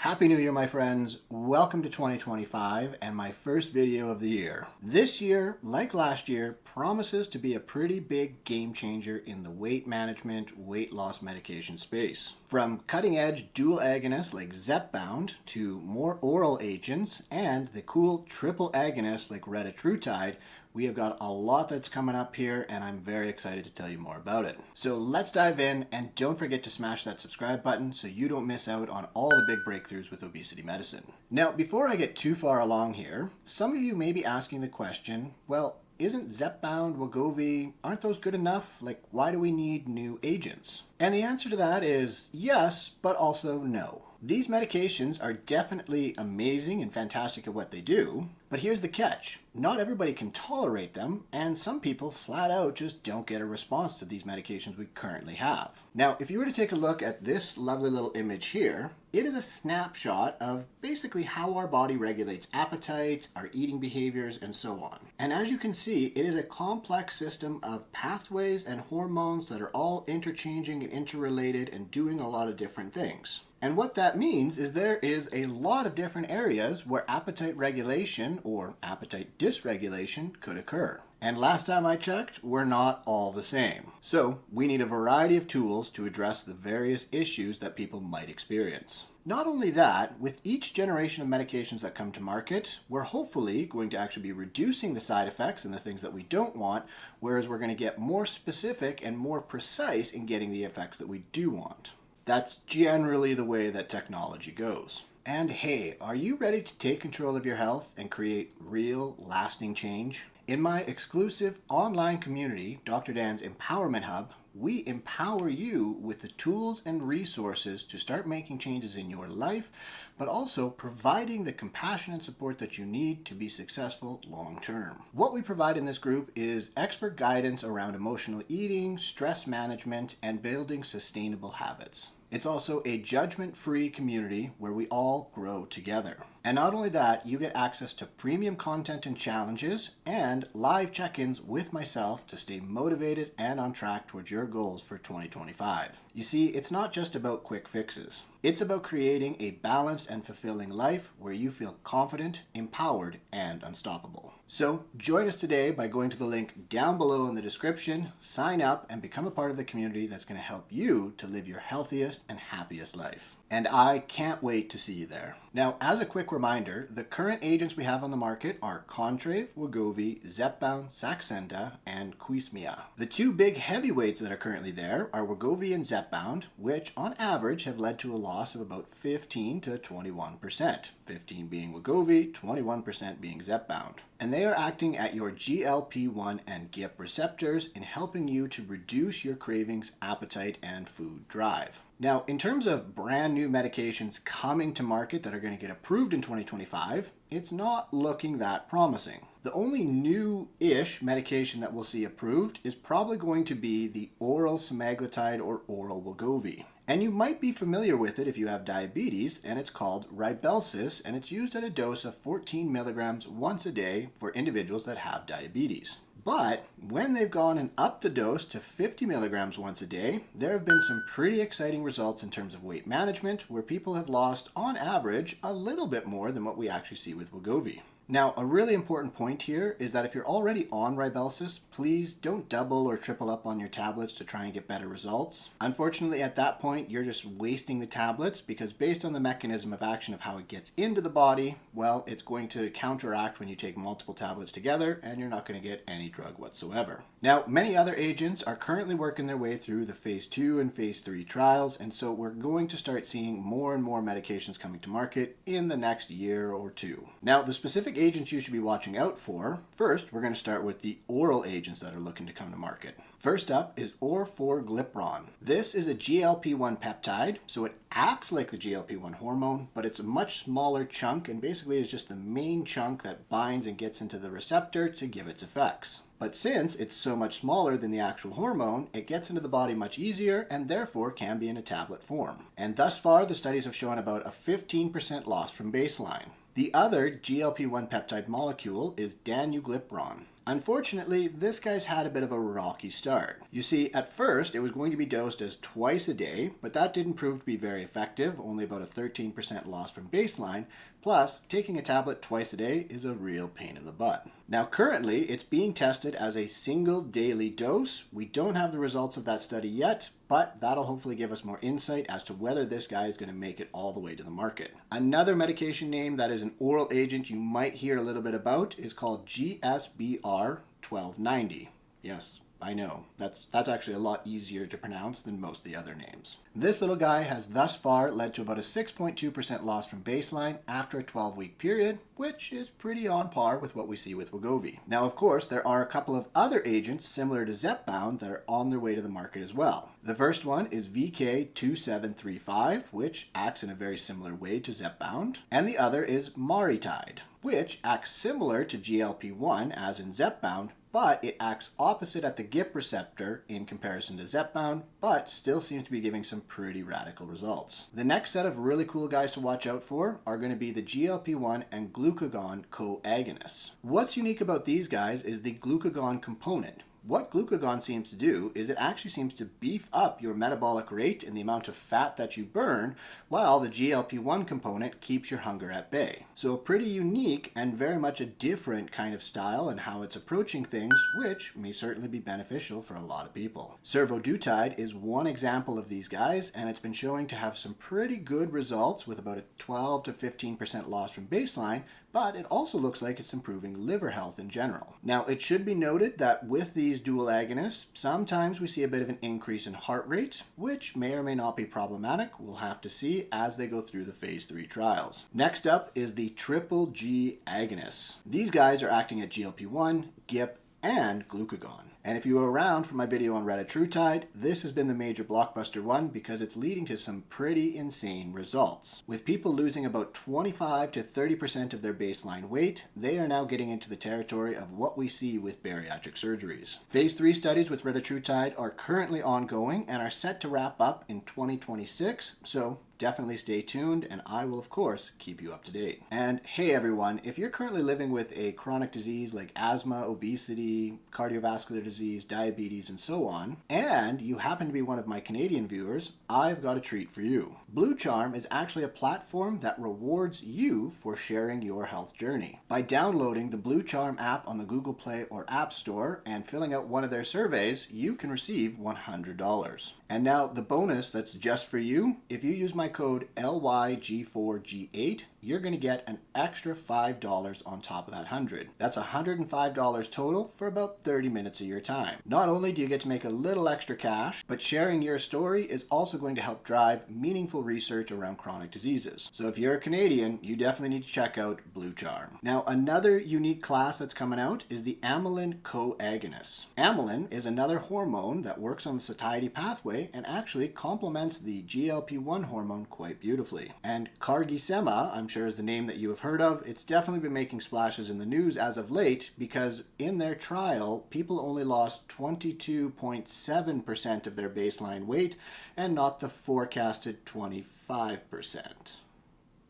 Happy New Year, my friends. Welcome to 2025 and my first video of the year. This year, like last year, promises to be a pretty big game changer in the weight management, weight loss medication space. From cutting-edge dual agonists like Zepbound to more oral agents and the cool triple agonists like retatrutide, we have got a lot that's coming up here and I'm very excited to tell you more about it. So let's dive in, and don't forget to smash that subscribe button so you don't miss out on all the big breakthroughs with obesity medicine. Now, before I get too far along here, some of you may be asking the question, well, isn't Zepbound, Wegovy, aren't those good enough? Like, why do we need new agents? And the answer to that is yes, but also no. These medications are definitely amazing and fantastic at what they do, but here's the catch. Not everybody can tolerate them, and some people flat out just don't get a response to these medications we currently have. Now, if you were to take a look at this lovely little image here, it is a snapshot of basically how our body regulates appetite, our eating behaviors, and so on. And as you can see, it is a complex system of pathways and hormones that are all interchanging and interrelated and doing a lot of different things. And what that means is there is a lot of different areas where appetite regulation or appetite dysregulation could occur. And last time I checked, we're not all the same. So we need a variety of tools to address the various issues that people might experience. Not only that, with each generation of medications that come to market, we're hopefully going to actually be reducing the side effects and the things that we don't want, whereas we're going to get more specific and more precise in getting the effects that we do want. That's generally the way that technology goes. And hey, are you ready to take control of your health and create real, lasting change? In my exclusive online community, Dr. Dan's Empowerment Hub, we empower you with the tools and resources to start making changes in your life, but also providing the compassion and support that you need to be successful long term. What we provide in this group is expert guidance around emotional eating, stress management, and building sustainable habits. It's also a judgment-free community where we all grow together. And not only that, you get access to premium content and challenges and live check-ins with myself to stay motivated and on track towards your goals for 2025. You see, it's not just about quick fixes. It's about creating a balanced and fulfilling life where you feel confident, empowered, and unstoppable. So join us today by going to the link down below in the description, sign up, and become a part of the community that's going to help you to live your healthiest and happiest life. And I can't wait to see you there. Now, as a quick reminder, the current agents we have on the market are Contrave, Wegovy, Zepbound, Saxenda, and Quismia. The two big heavyweights that are currently there are Wegovy and Zepbound, which on average have led to a loss of about 15 to 21%. 15 being Wegovy, 21% being Zepbound. And they are acting at your GLP-1 and GLP receptors in helping you to reduce your cravings, appetite, and food drive. Now, in terms of brand new medications coming to market that are going to get approved in 2025, it's not looking that promising. The only new-ish medication that we'll see approved is probably going to be the oral semaglutide or oral Wegovy. And you might be familiar with it if you have diabetes, and it's called Rybelsus, and it's used at a dose of 14 milligrams once a day for individuals that have diabetes. But when they've gone and upped the dose to 50 milligrams once a day, there have been some pretty exciting results in terms of weight management, where people have lost, on average, a little bit more than what we actually see with Wegovy. Now, a really important point here is that if you're already on Rybelsus, please don't double or triple up on your tablets to try and get better results. Unfortunately, at that point, you're just wasting the tablets because based on the mechanism of action of how it gets into the body, well, it's going to counteract when you take multiple tablets together and you're not going to get any drug whatsoever. Now, many other agents are currently working their way through the phase 2 and phase 3 trials, and so we're going to start seeing more and more medications coming to market in the next year or two. Now, the specific agents you should be watching out for, first, we're going to start with the oral agents that are looking to come to market. First up is orforglipron. This is a GLP-1 peptide, so it acts like the GLP-1 hormone, but it's a much smaller chunk and basically is just the main chunk that binds and gets into the receptor to give its effects. But since it's so much smaller than the actual hormone, it gets into the body much easier and therefore can be in a tablet form. And thus far, the studies have shown about a 15% loss from baseline. The other GLP-1 peptide molecule is danuglipron. Unfortunately, this guy's had a bit of a rocky start. You see, at first it was going to be dosed as twice a day, but that didn't prove to be very effective, only about a 13% loss from baseline. Plus, taking a tablet twice a day is a real pain in the butt. Now currently, it's being tested as a single daily dose. We don't have the results of that study yet, but that'll hopefully give us more insight as to whether this guy is going to make it all the way to the market. Another medication name that is an oral agent you might hear a little bit about is called GSBR 1290. Yes, I know. That's actually a lot easier to pronounce than most of the other names. This little guy has thus far led to about a 6.2% loss from baseline after a 12-week period, which is pretty on par with what we see with Wegovy. Now, of course, there are a couple of other agents similar to Zepbound that are on their way to the market as well. The first one is VK2735, which acts in a very similar way to Zepbound, and the other is Maritide, which acts similar to GLP-1 as in Zepbound, but it acts opposite at the GIP receptor in comparison to Zepbound, but still seems to be giving some pretty radical results. The next set of really cool guys to watch out for are going to be the GLP-1 and Glucagon Co-Agonists. What's unique about these guys is the glucagon component. What glucagon seems to do is it actually seems to beef up your metabolic rate and the amount of fat that you burn, while the GLP-1 component keeps your hunger at bay. So a pretty unique and very much a different kind of style and how it's approaching things, which may certainly be beneficial for a lot of people. Survodutide is one example of these guys, and it's been showing to have some pretty good results with about a 12 to 15% loss from baseline, but it also looks like it's improving liver health in general. Now, it should be noted that with these dual agonists, sometimes we see a bit of an increase in heart rate, which may or may not be problematic. We'll have to see as they go through the phase 3 trials. Next up is the triple G agonists. These guys are acting at GLP-1, GIP, and glucagon. And if you were around for my video on retatrutide, this has been the major blockbuster one because it's leading to some pretty insane results. With people losing about 25 to 30% of their baseline weight, they are now getting into the territory of what we see with bariatric surgeries. Phase 3 studies with retatrutide are currently ongoing and are set to wrap up in 2026, so definitely stay tuned, and I will, of course, keep you up to date. And hey everyone, if you're currently living with a chronic disease like asthma, obesity, cardiovascular disease, diabetes, and so on, and you happen to be one of my Canadian viewers, I've got a treat for you. Blue Charm is actually a platform that rewards you for sharing your health journey. By downloading the Blue Charm app on the Google Play or App Store and filling out one of their surveys, you can receive $100. And now the bonus that's just for you, if you use my code LYG4G8, you're going to get an extra $5 on top of that 100. That's $105 total for about 30 minutes of your time. Not only do you get to make a little extra cash, but sharing your story is also going to help drive meaningful research around chronic diseases. So if you're a Canadian, you definitely need to check out Blue Charm. Now, another unique class that's coming out is the Amylin Co-Agonists. Amylin is another hormone that works on the satiety pathway and actually complements the GLP-1 hormone quite beautifully. And CagriSema, I'm sure is the name that you have heard of. It's definitely been making splashes in the news as of late because in their trial, people only lost 22.7% of their baseline weight and not the forecasted 25%.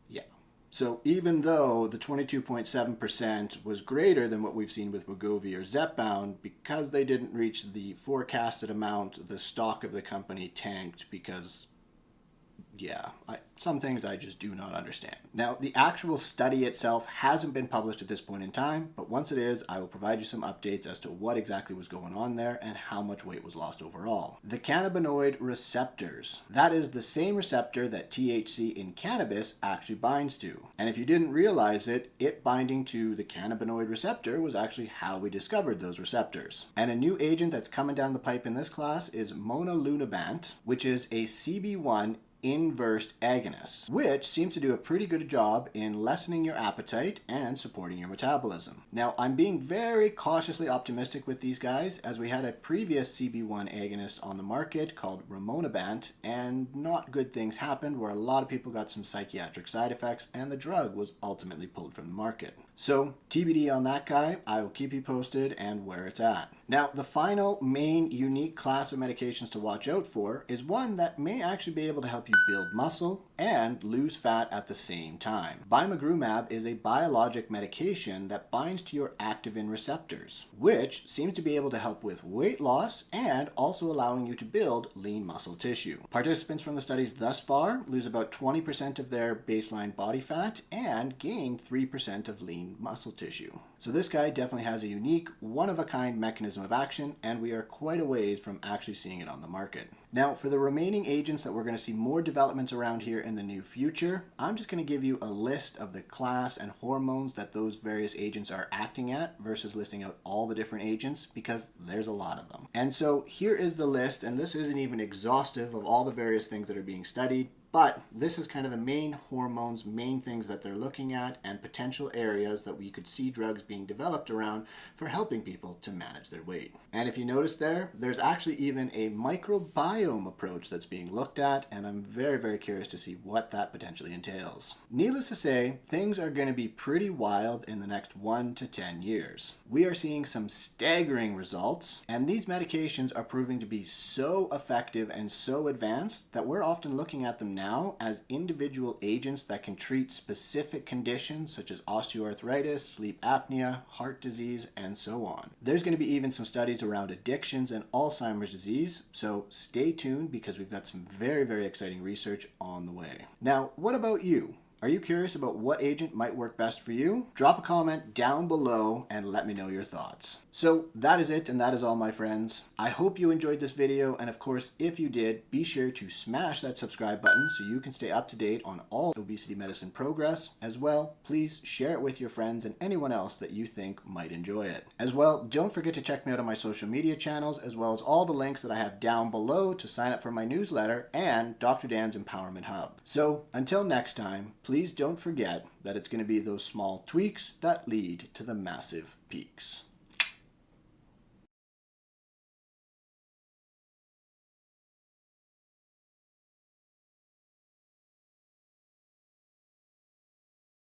Yeah. So even though the 22.7% was greater than what we've seen with Wegovy or Zepbound, because they didn't reach the forecasted amount, the stock of the company tanked because some things I just do not understand. Now, the actual study itself hasn't been published at this point in time, but once it is, I will provide you some updates as to what exactly was going on there and how much weight was lost overall. The cannabinoid receptors. That is the same receptor that THC in cannabis actually binds to. And if you didn't realize it, it binding to the cannabinoid receptor was actually how we discovered those receptors. And a new agent that's coming down the pipe in this class is monlunabant, which is a CB1 inverse agonist, which seems to do a pretty good job in lessening your appetite and supporting your metabolism. Now, I'm being very cautiously optimistic with these guys as we had a previous CB1 agonist on the market called rimonabant, and not good things happened where a lot of people got some psychiatric side effects and the drug was ultimately pulled from the market. So TBD on that guy, I will keep you posted and where it's at. Now, the final main unique class of medications to watch out for is one that may actually be able to help you build muscle and lose fat at the same time. Bimagrumab is a biologic medication that binds to your activin receptors, which seems to be able to help with weight loss and also allowing you to build lean muscle tissue. Participants from the studies thus far lose about 20% of their baseline body fat and gain 3% of lean muscle tissue. So this guy definitely has a unique, one-of-a-kind mechanism of action, and we are quite a ways from actually seeing it on the market. Now, for the remaining agents that we're going to see more developments around here in the near future, I'm just going to give you a list of the class and hormones that those various agents are acting at versus listing out all the different agents, because there's a lot of them. And so here is the list, and this isn't even exhaustive of all the various things that are being studied, but this is kind of the main hormones, main things that they're looking at, and potential areas that we could see drugs being developed around for helping people to manage their weight. And if you notice there's actually even a microbiome approach that's being looked at, and I'm very, very curious to see what that potentially entails. Needless to say, things are going to be pretty wild in the next 1 to 10 years. We are seeing some staggering results, and these medications are proving to be so effective and so advanced that we're often looking at them now as individual agents that can treat specific conditions such as osteoarthritis, sleep apnea, heart disease, and so on. There's going to be even some studies around addictions and Alzheimer's disease, so stay tuned because we've got some very, very exciting research on the way. Now, what about you? Are you curious about what agent might work best for you? Drop a comment down below and let me know your thoughts. So that is it, and that is all, my friends. I hope you enjoyed this video, and of course, if you did, be sure to smash that subscribe button so you can stay up to date on all obesity medicine progress. As well, please share it with your friends and anyone else that you think might enjoy it. As well, don't forget to check me out on my social media channels, as well as all the links that I have down below to sign up for my newsletter and Dr. Dan's Empowerment Hub. So until next time, please don't forget that it's going to be those small tweaks that lead to the massive peaks.